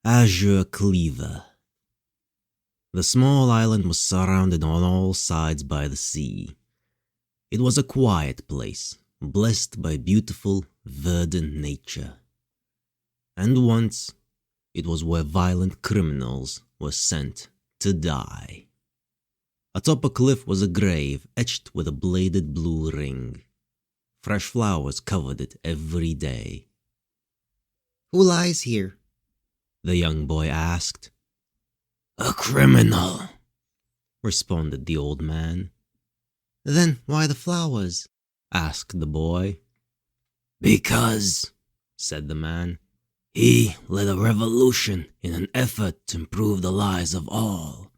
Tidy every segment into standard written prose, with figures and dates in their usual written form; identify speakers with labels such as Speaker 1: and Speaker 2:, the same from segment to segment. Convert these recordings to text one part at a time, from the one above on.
Speaker 1: Azure Cleaver. The small island was surrounded on all sides by the sea. It was a quiet place, blessed by beautiful, verdant nature. And once, it was where violent criminals were sent to die. Atop a cliff was a grave etched with a bladed blue ring. Fresh flowers covered it every day.
Speaker 2: "Who lies here?"
Speaker 1: the young boy asked. "A criminal," responded the old man.
Speaker 2: "Then why the flowers?"
Speaker 1: asked the boy. "Because," said the man, "he led a revolution in an effort to improve the lives of all.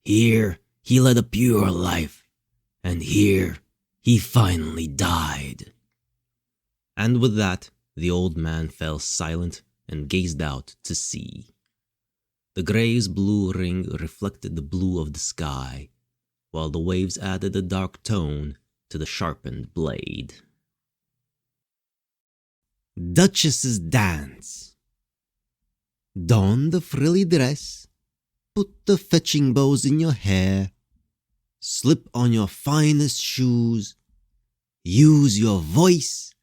Speaker 1: Here he led a pure life, and here he finally died." And with that, the old man fell silent and gazed out to sea. The grave's blue ring reflected the blue of the sky, while the waves added a dark tone to the sharpened blade. Duchess's Dance. Don the frilly dress, put the fetching bows in your hair, slip on your finest shoes, use your voice,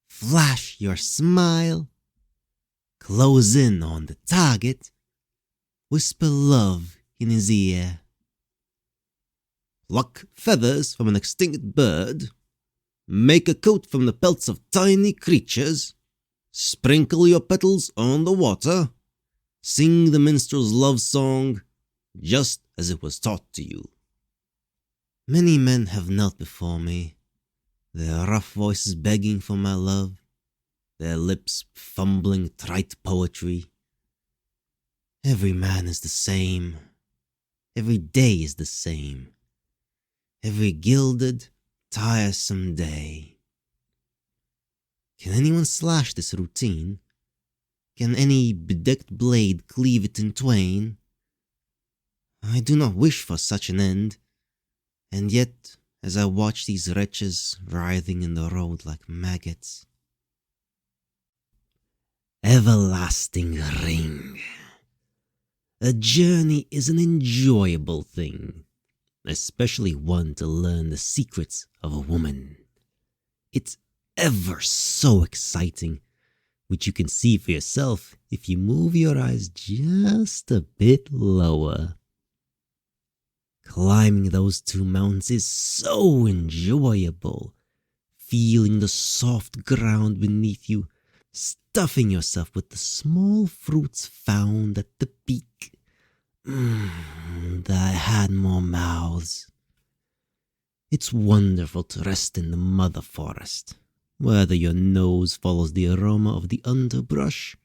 Speaker 1: flash your smile, close in on the target, whisper love in his ear. Pluck feathers from an extinct bird, make a coat from the pelts of tiny creatures, sprinkle your petals on the water, sing the minstrel's love song, just as it was taught to you. Many men have knelt before me, their rough voices begging for my love, their lips fumbling trite poetry. Every man is the same. Every day is the same. Every gilded, tiresome day. Can anyone slash this routine? Can any bedecked blade cleave it in twain? I do not wish for such an end, and yet, as I watch these wretches writhing in the road like maggots. Everlasting ring. A journey is an enjoyable thing, especially one to learn the secrets of a woman. It's ever so exciting, which you can see for yourself if you move your eyes just a bit lower. Climbing those two mountains is so enjoyable, feeling the soft ground beneath you, stuffing yourself with the small fruits found at the peak. That had more mouths. It's wonderful to rest in the mother forest, whether your nose follows the aroma of the underbrush,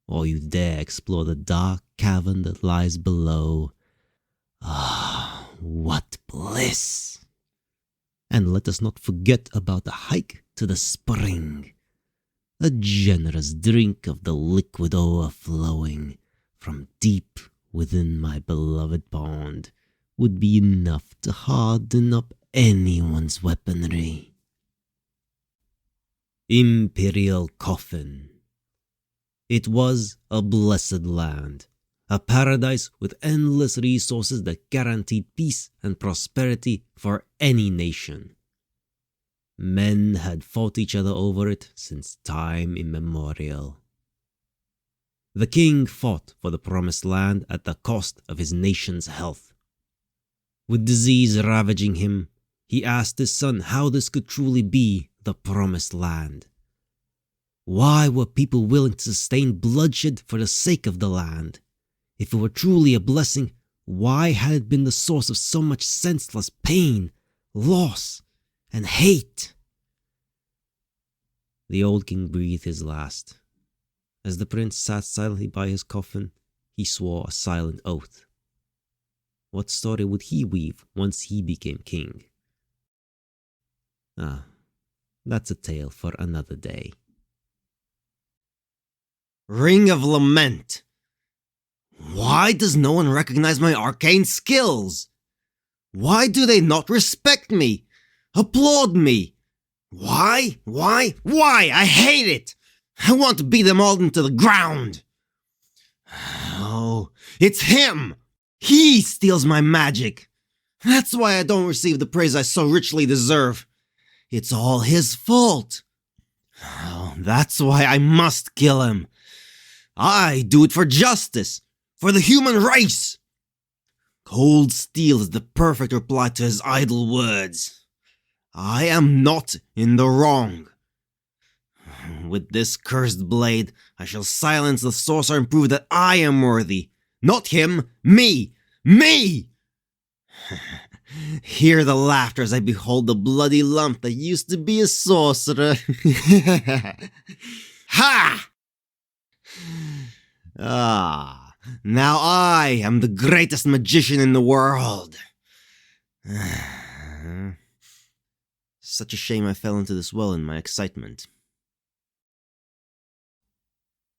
Speaker 1: or you dare explore the dark cavern that lies below. Ah, what bliss! And let us not forget about the hike to the spring. A generous drink of the liquid overflowing from deep within my beloved pond would be enough to harden up anyone's weaponry. Imperial Coffin. It was a blessed land, a paradise with endless resources that guaranteed peace and prosperity for any nation. Men had fought each other over it since time immemorial. The king fought for the promised land at the cost of his nation's health. With disease ravaging him, he asked his son how this could truly be the promised land. Why were people willing to sustain bloodshed for the sake of the land? If it were truly a blessing, why had it been the source of so much senseless pain, loss, and hate? The old king breathed his last. As the prince sat silently by his coffin, he swore a silent oath. What story would he weave once he became king? That's a tale for another day. Ring of Lament. Why does no one recognize my arcane skills? Why do they not respect me? Applaud me? Why? I hate it! I want to beat them all into the ground! Oh, it's him! He steals my magic! That's why I don't receive the praise I so richly deserve. It's all his fault. Oh, that's why I must kill him. I do it for justice, for the human race. Cold steel is the perfect reply to his idle words. I am not in the wrong. With this cursed blade, I shall silence the sorcerer and prove that I am worthy. Not him, me! Me! Hear the laughter as I behold the bloody lump that used to be a sorcerer. Ha! Ah, now I am the greatest magician in the world. Such a shame I fell into this well in my excitement.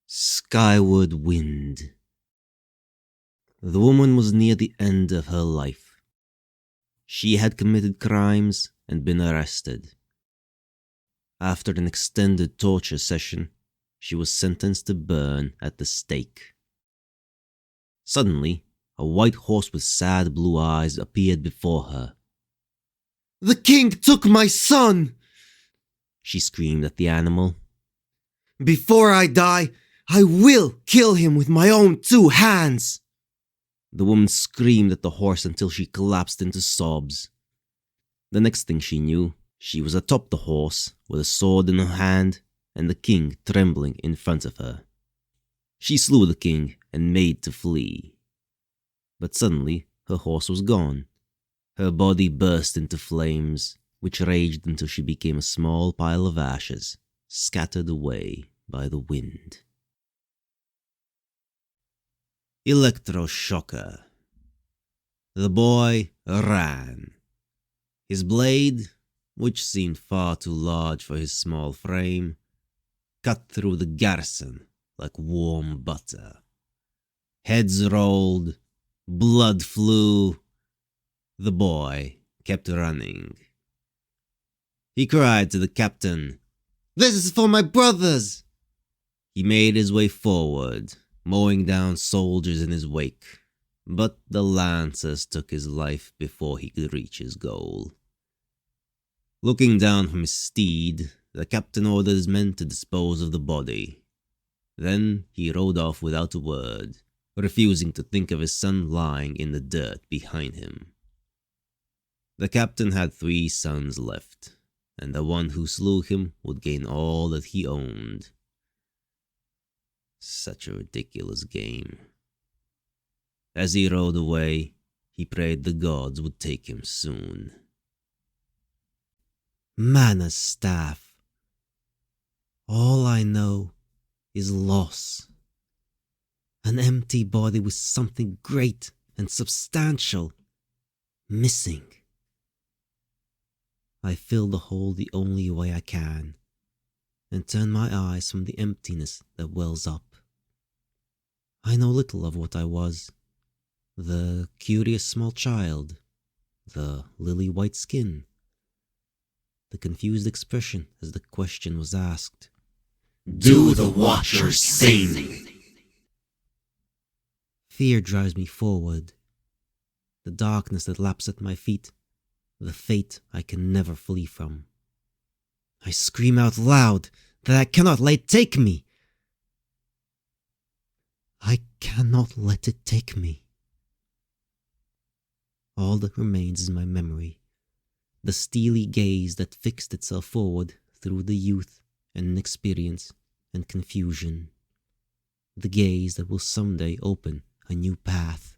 Speaker 1: Skyward Wind. The woman was near the end of her life. She had committed crimes and been arrested. After an extended torture session, she was sentenced to burn at the stake. Suddenly, a white horse with sad blue eyes appeared before her. "The king took my son!" she screamed at the animal. "Before I die, I will kill him with my own 2 hands!" The woman screamed at the horse until she collapsed into sobs. The next thing she knew, she was atop the horse with a sword in her hand and the king trembling in front of her. She slew the king and made to flee. But suddenly her horse was gone. Her body burst into flames, which raged until she became a small pile of ashes, scattered away by the wind. Electroshocker. The boy ran. His blade, which seemed far too large for his small frame, cut through the garrison like warm butter. Heads rolled, blood flew. The boy kept running. He cried to the captain, "This is for my brothers!" He made his way forward, mowing down soldiers in his wake, but the lancers took his life before he could reach his goal. Looking down from his steed, the captain ordered his men to dispose of the body. Then he rode off without a word, refusing to think of his son lying in the dirt behind him. The captain had 3 sons left, and the one who slew him would gain all that he owned. Such a ridiculous game. As he rode away, he prayed the gods would take him soon. Manah's staff. All I know is loss. An empty body with something great and substantial missing. I fill the hole the only way I can, and turn my eyes from the emptiness that wells up. I know little of what I was. The curious small child, the lily-white skin, the confused expression as the question was asked.
Speaker 3: Do the Watchers sing?
Speaker 1: Fear drives me forward. The darkness that laps at my feet, the fate I can never flee from. I scream out loud that I cannot let it take me. I cannot let it take me. All that remains is my memory, the steely gaze that fixed itself forward through the youth and inexperience and confusion, the gaze that will someday open a new path.